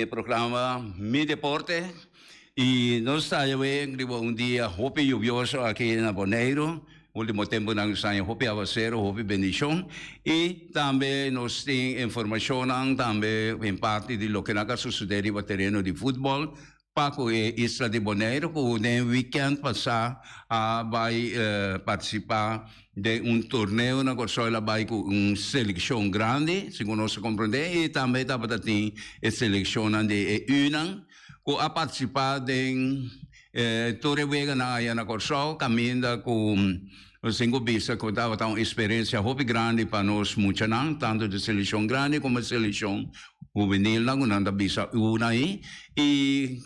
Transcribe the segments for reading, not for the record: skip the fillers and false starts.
Programa Mi Deporte y nos está llevando un día hopi lluvioso aquí en Aboneiro. Último tempo ng isang hopi aguacero, hopi bendición y también nos tiene información también en parte de lo que naga suceder en el terreno de fútbol. Paco e Isla de Bonaire, que no weekend passar vai participar de um torneio na Corsola vai com uma seleção grande, segundo nós compreender, e também estava tem a seleção de UNAM, que a participar de torneio na Corsola, caminha com os cinco bisas que estava uma experiência muito grande para nós, muito não, tanto de seleção grande como de seleção juvenil na kunanda bisa una e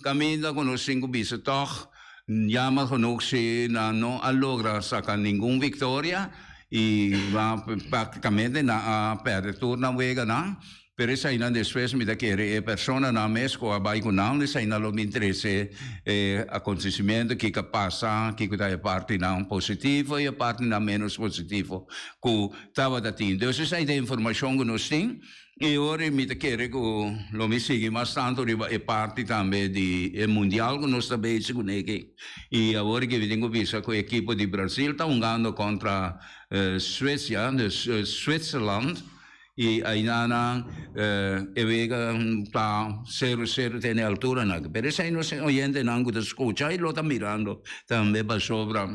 caminda com os cinco bisa toch llama con se na no logra sacar nenhuma vitória e va praticamente na apertura wega na per essa ina después me da que persona na mesco abai com não essa ina lo me interesse acontecimento que passa que da parte não positivo e a parte não menos positivo que estava da tin então essa é a informação que nós tem e ora mi te chiede che lo mi segui ma tanto e parte também di mondial che non sta bene con che e ora che vengo visto con l'equipo di Brasil sta giocando contro Svezia Switzerland e ainana e vega sta 0-0 tene altura na per sai no se oyente nango da scuccia e lo sta mirando também ba sopra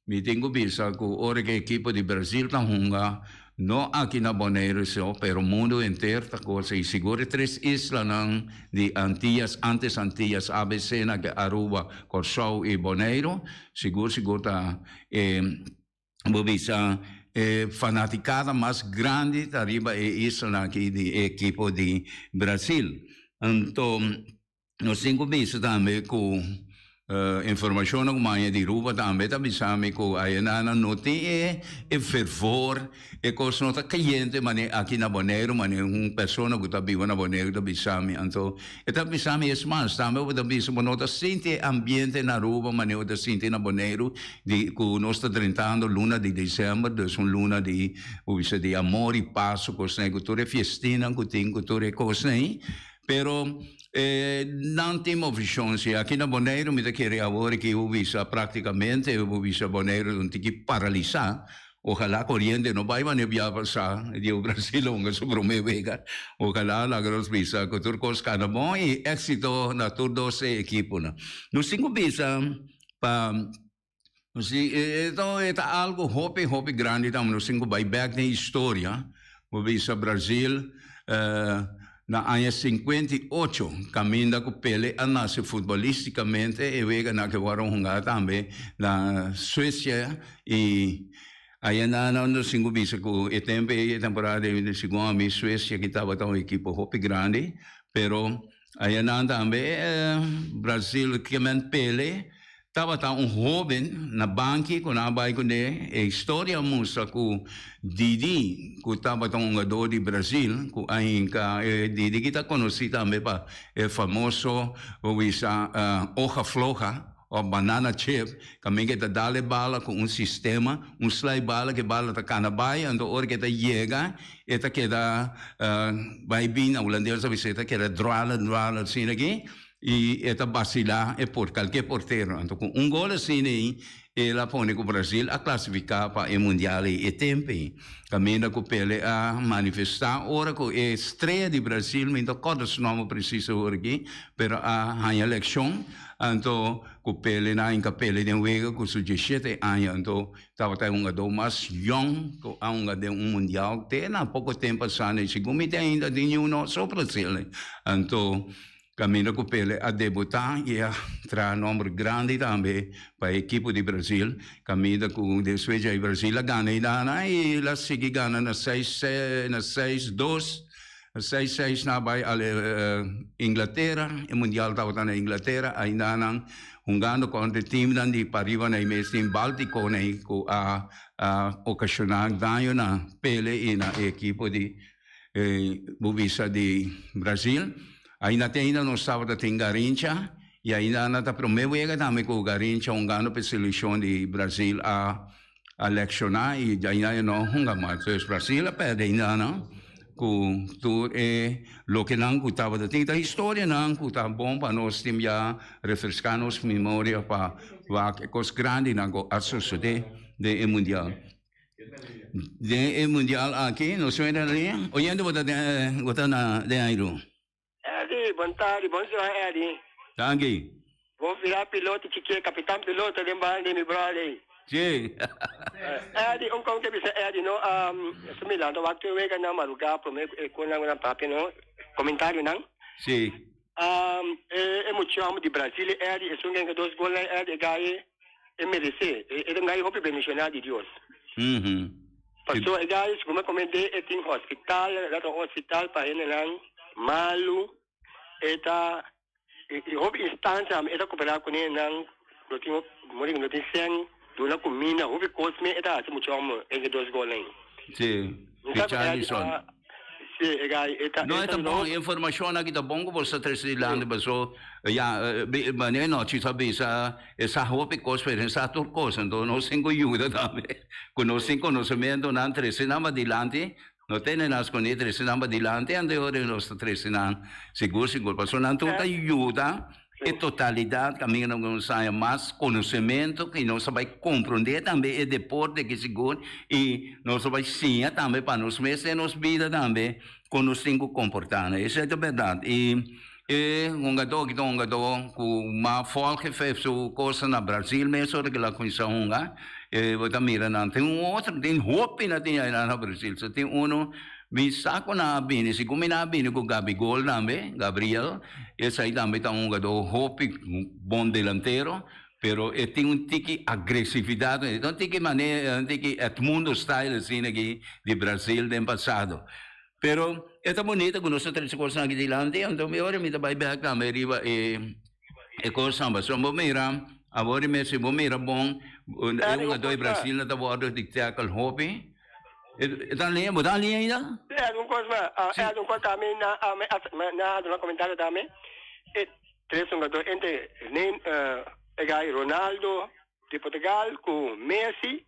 mi tengo visto che ora che l'equipo di Brasil sta giocando no aqui na Bonaire, pero o mundo inteiro está coisa. E seguro 3 islas de Antillas, antes Antillas, ABC, na Aruba, Corsou e Bonaire, seguro está fanaticada mais grande da riba e isla aqui de equipo de Brasil. Então, nós temos visto também com informazione come di ruba tambe da bisami ko ayana noti e fervor e cosa nota cliente mane aqui na Bonaire mane persona que tá viva na Bonaire da bisami anto e da bisami es mas tambe da bisamo nota sente ambiente na ruba mane da sente na Bonaire di ko nostra trentando luna di dicembre dus un luna di ubisa di amore passo cosne culture fiestina culture cosne pero não temos visão se aqui na Bonaire me querer agora que eu visa praticamente eu visa Bonaire não tem que paralisar ojalá corriente não vai mas ia passar de o Brasil onde sobre vega ojalá la gros visa que turcos cada bom e éxito na todos os equipos nos cinco visa para então é algo hope grande também nos cinco vai back na história o visa Brasil na ano 58, caminha com Pelé a nascer futbolisticamente e vega na que foram jogar também na Suécia e aí na no cinco bisa com o tempo e temporada de segundo a Suécia que estava tão equipe hope grande, pero aí na também Brasil que men Pelé estava tão jovem na banque com a baia com ele a história mostra que Didi que estava tão jogador de Brasil que ainda Didi que está conhecido também para o famoso hoja floja ou banana chip também que está dale bala com sistema slide bala que bala está canabai então hora que está chega eta que dá vai bem a holandesa sabe se está que era drala assim aqui e esta vacilar é por qualquer porteiro. Então, com gol assim, ela põe o Brasil a classificar para o Mundial e tempo. Caminha com o Pelé a manifestar. Ora, com a estreia de Brasil, então, cada nome precisa aqui, pero a eleição, então, com o Pelé na Pelé de Vega, com os 17 anos, então, estava um jogador mais young, com um Mundial, tem pouco tempo, sabe, segundo me ainda de um só Brasil. Então, caminha com Pelé a debutar e a trazer número grande também para a equipe de Brasil. Caminha com o Suécia e Brasil a ganha e ela segue ganhando na 6-2, 6-6 na Inglaterra, o Mundial estava na Inglaterra, ainda não jogando contra o time de Pariva na em Báltico, a ocasionar ganho na Pelé e na equipe de Bubisa de Brasil. Ainda não estava tem Garincha e ainda não está promovendo também com o Garincha jogando para a seleção de Brasil a lecionar e ainda não joga mais. Então, Brasil perde ainda não. ku tu lo que não estava da tinta história não que tá bom para nós tem já refrescar nossa memória para que coisa grande na a sociedade de mundial de mundial aqui no Suécia ali olhando bota na de Airo bom tarde, bom dia, Eddie. Tangi. Vou virar piloto, chique, capitão piloto de Mbali, meu brother. Sim. Eddie, kung que bisa Eddie, no, sumilando, waktu wega na maruga, kunang na papi, no, comentário, não? Sim. Muito de Brasil, Eddie, é sunga que 2 gols, Eddie, gai, merece, gai, hope beneficiar de Deus. Pastor, gai, como eu comentei, tem hospital, hospital para ele, não, malu, eta hobi instância eta cooperar com ele não tinha morrer não tem sem dona comida hobi cosme eta se muito amo em 2 gols sim Richarlison sim eta não é bom informação aqui tá bom você trazer lá de baso já mas não te sabe essa hobi cosme essa turcos então não sem ajuda também conhecem conhecimento não trazer nada adiante no tiene nas condizioni se namba dilante ande ore lo sta tresinang siguro passo nan tutta aiuta e totalità cammino con sai mas conhecimento que nós vai compreender também é deporte que seguro e nós vai sim também para nós mesmos nos vida também com nos cinco comportando isso é verdade e um gato com uma folk fez o coisa na Brasil mesmo que lá com isso você mira não tem outro tem hope na tem lá no Brasil só tem saco na bine se como na bine com Gabigol também Gabriel esse aí também tá gato hope bom delantero pero tem tique agressividade então tique maneira tique mundo style assim aqui de Brasil do passado pero é tão bonita quando nós três coisas aqui delante então me olha me dá vai back na meriva e coisa mas só mira agora me se mira bom eu do Brasil na tawado de tackle hobby então linha botar linha ainda um coisa um coisa também na comentário também três jogadores entre Ronaldo de Portugal com Messi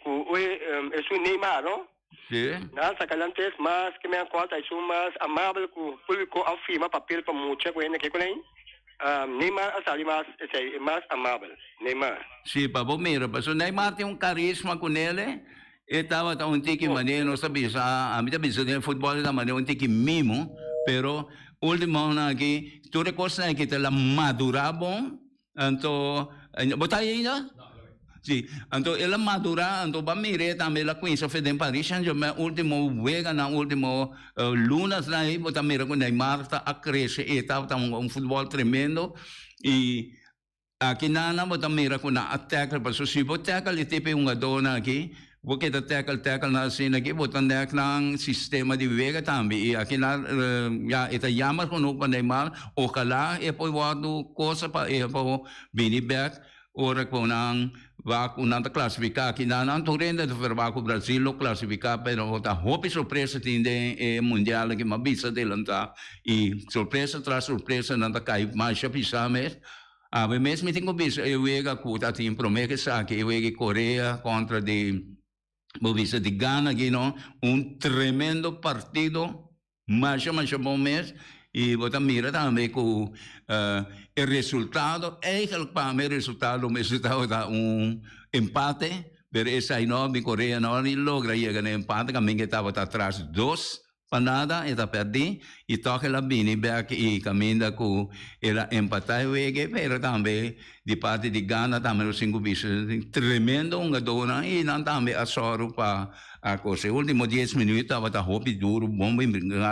com o Neymar não sim nessa calantes mas que me conta isso mais amável com o público afirma papel para muito com ele que com Neymar asali mais amável Neymar sim para mira mas o Neymar tem carisma com ele estava tão tique maneiro não sabia a mim também de futebol da maneira tique mimo pero último aqui toda coisa que ela madura bom então botar ainda sim, então ela madura, então para mim também ela conhece fez em Paris, já me último vega na último lunas lá aí, botar mira com Neymar está a crescer, e tá futebol tremendo e aqui na botar mira com a tackle, para se botar tackle tipo dona aqui, porque da tackle na cena aqui, botar na sistema de vega também, e aqui na já está chamar com o Neymar, ojalá e depois guardo coisa para vir back, ora com vacunando classificar aqui na Antorenda do Verbaco Brasil classificar pero tá hope surpresa tem mundial que uma bisa de lançar e surpresa tras surpresa não tá cai mais chapisame mesmo tem que bisa eu ia com tá tem promessa que eu ia Coreia contra de bisa de Ghana aqui não tremendo partido mais bom mês e você mira também com o resultado para mim o resultado dá empate pero esse aí não a Coreia não logra chegar no empate também que estava atrás 2 para nada e perdi e toca ela bem back e caminha com ela empatar pero também de parte de Ghana também os 5 bichos tremendo dona e não também a soro para a coisa último 10 minutos estava hopi duro bom bem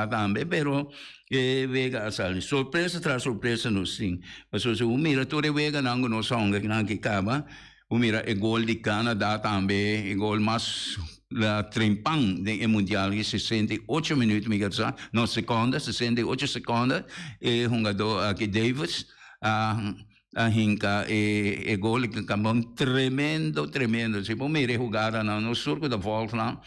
também pero vega asal surpresa tras surpresa no sim mas se o mira todo vega não no songa que acaba o mira o gol de Canadá também o gol mais la trimpang de mundial que 68 minutos Miguel sa no seconda 68 seconda e jogador aqui Davis a hinka e gol que acabou tremendo se por mira jogada no surco da Volksland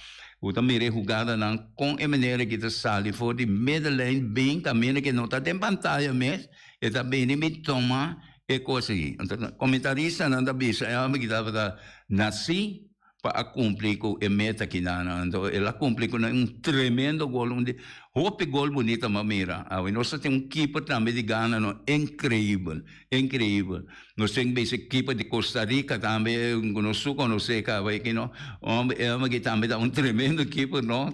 o também jogada com a maneira que está sali for de middle lane bem caminho que não está em pantalla mesmo e também me toma e coisa aí então comentarista não da bisa é uma que estava nasci para cumprir com a meta que nana. Então, ela cumpre com tremendo gol, hope gol bonita, mamira. Nós temos keeper também de Ghana, incrível, incrível. Nós temos esse keeper de Costa Rica também, nós conhecemos, que não, que também dá tremendo keeper, não?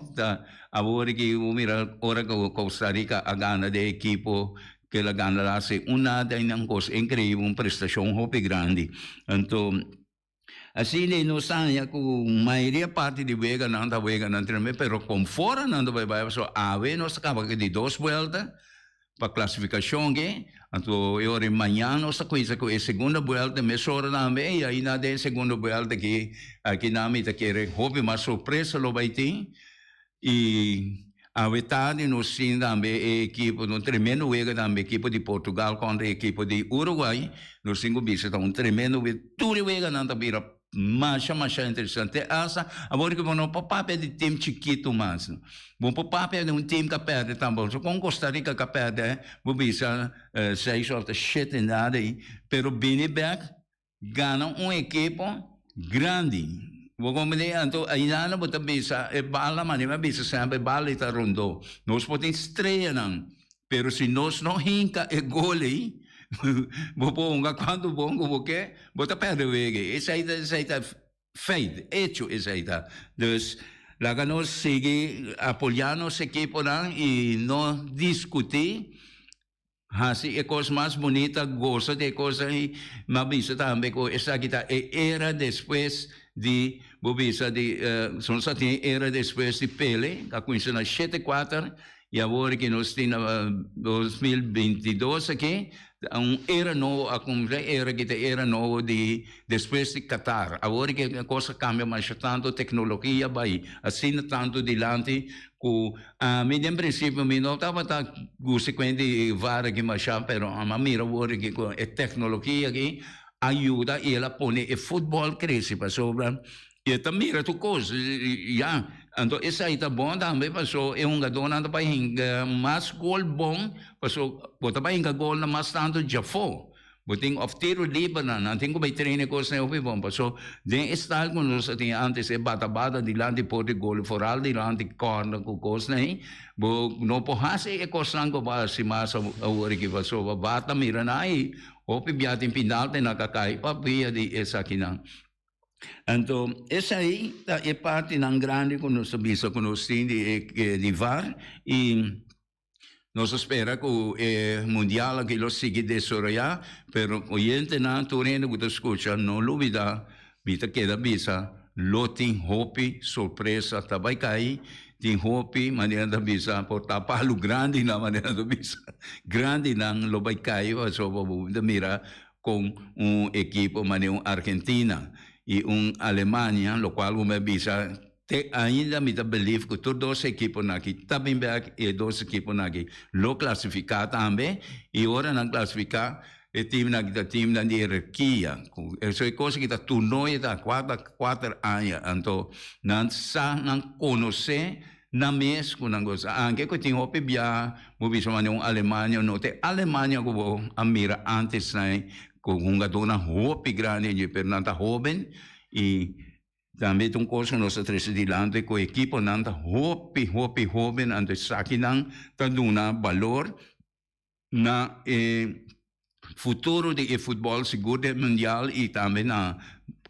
Agora que mira, ora que Costa Rica a Ghana de equipo que la Ghana lá se uma da coisa incrível, uma prestação hope grande. Então, assim, nós sabemos que a maioria parte de Vega não está Vega não treme, pero com fora não vai só nós acabamos de 2 voltas para classificação que então eu amanhã nós coisa com a segunda volta me sora também e aí na de segunda volta que aqui na mita querer houve uma surpresa lo vai ter e a verdade nós sim também a equipe um tremendo Vega também equipe de Portugal contra a equipe de Uruguai nós sim visita tremendo tudo Vega não está vira mais interessante. Essa, agora que vão para papel de time chiquito mais. Vão para papel de time que perde também. So, com Costa Rica que perde, vou ver 6 ou 7 nada aí. Pero Beneback ganha equipe grande. Vou compreender, então, ainda não vou pensar, é bala, mas não é sempre bala está rondou. Nós podemos estrear, não. Pero se nós não hinca é gol aí, Boponga quando bongo porque bota perde wege essa aí feito hecho essa aí dus lá nós seguir apoiando esse equipo e não discutir assim é coisa mais bonita gosta de coisa aí mas isso também com essa aqui era depois de bobisa de só tinha era depois de Pele a coisa na 7-4 e agora que nós temos 2022 aqui era novo a era que era novo de depois de Qatar agora que a coisa cambia mais tanto tecnologia vai assim tanto dilante com a mim em princípio me não estava consequente vara que mais pero a mira agora que com a tecnologia que ajuda e ela põe o futebol cresce para sobra e também mira tu coisa já então essa aí tá bom também passou é jogador não para hinga mais gol bom passou bota para hinga gol na mais tanto já foi boting of tiro livre não tem como treinar coisa não foi bom passou de style quando nós tinha antes é bata dilante por de gol foral dilante corner com coisa nem bo não porrasse é coisa não para se mais agora que passou bata mira aí o pibiate em final tem na cacai para via de essa aqui não. Então, essa aí é parte não grande que nós sabemos que nós temos de VAR e nós esperamos que o Mundial que lo siga desarrollar, pero oyente na torrente que escuta, não duvida, vita queda bisa, lo tem hope, surpresa, tabai cai, tem hope, maneira da bisa, por tapalo grande na maneira da bisa, grande não lo vai cair, só da mira com equipe maneira Argentina. E Alemanha, lo qual me bisa ainda me believe que todos os equipos aqui também e 2 equipos aqui lo classificar também e ora não classificar o time na hierarquia essa é coisa que está tornou da 4 anos então não sabe não conhecer na mesma não gosta anche que tem hope bia mo bisa man Alemanha não tem Alemanha como a mira antes né com jogador hope grande per nanta jovem e também tem coisa nossa trecidilante com a equipe nanta hope jovem ante sakinang taduna valor na futuro de futebol seguro mundial e também na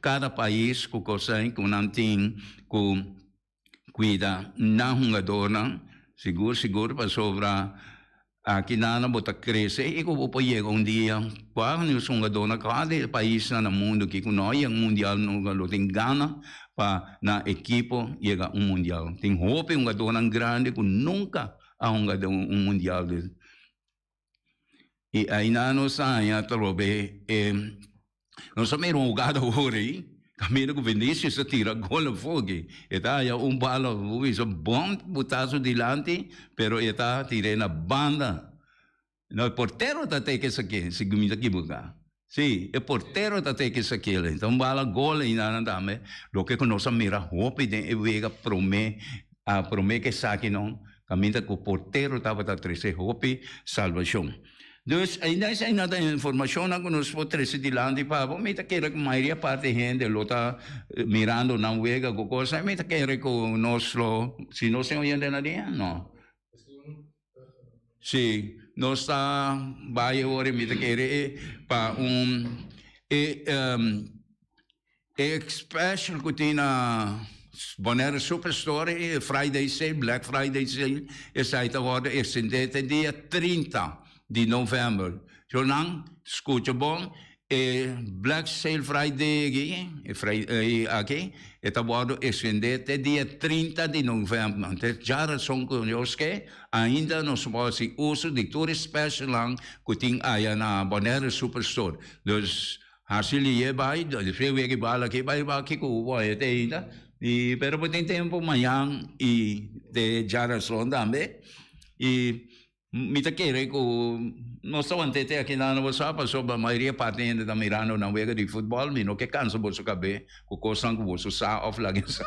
cada país com coisa que não tem com cuida na jogador seguro para sobrar aqui na bota cresce e como pode chegar dia quando os jogadores cada país no mundo que nós mundial não tem gana para na equipe chegar mundial tem hope jogador grande que nunca há mundial e aí nós saímos trobe nós também jogado hoje caminho com Vinícius se tira gol no fogo está aí bala isso bom botaço dilante pero está tirando na banda no porteiro está tem que isso aqui se me equivocar sim o porteiro está tem que isso aqui então bala gol e nada dame lo que nós mira hope de vega promete que saque não caminho com o porteiro estava a trazer hope salvação Dus ainda sa inata informasyon ako nos po tresidilante pa po may takere ko mayria parte gente lota mirando ng wega ko cosa may takere ko noslo sino se oyen na dia no si nosta baye ore may takere pa special kutina Bonera Superstore Friday sale Black Friday sale esa ita worde esendete dia 30 di novembre. So nang escucha bom Black Sale Friday aqui eta bordo escendete dia 30 di novembro. Então já são conosco que ainda não se pode uso de tour special lang kuting aya na Bonera Superstore. Dus hasili ye bai de freeway bala que bai ba que ku boy te ainda e pero por tempo manhã e de jara son tambe e mita kere ko no sa wante te aqui na no sa pa so ba maioria parte ainda da mirando na wega de futebol mino que cansa bolso cabe ko kosang ko bolso sa off lagi sa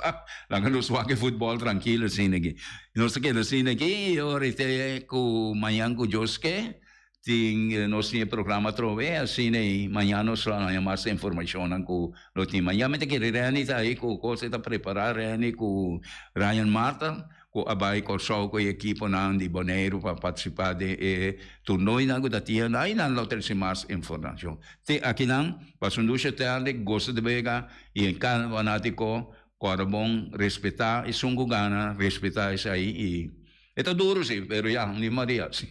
lang no swa ke futebol tranquilo sinegi no sa ke sinegi ore te ko manhã ko joske ting nos ni programa trove asine manhã nos lá mais informação ko no ti manhã mita kere rani ta ko se ta preparar rani ko Ryan Marta ko abay ko show ko equipo na di Bonaire para participar de torneio na gudatia na ina lo ter mais informação te aqui lang pasundu siya te gosto de bega e kan vanatiko bom respeitar e sungo gana respeitar isso aí e é duro sim pero ya ni Maria sim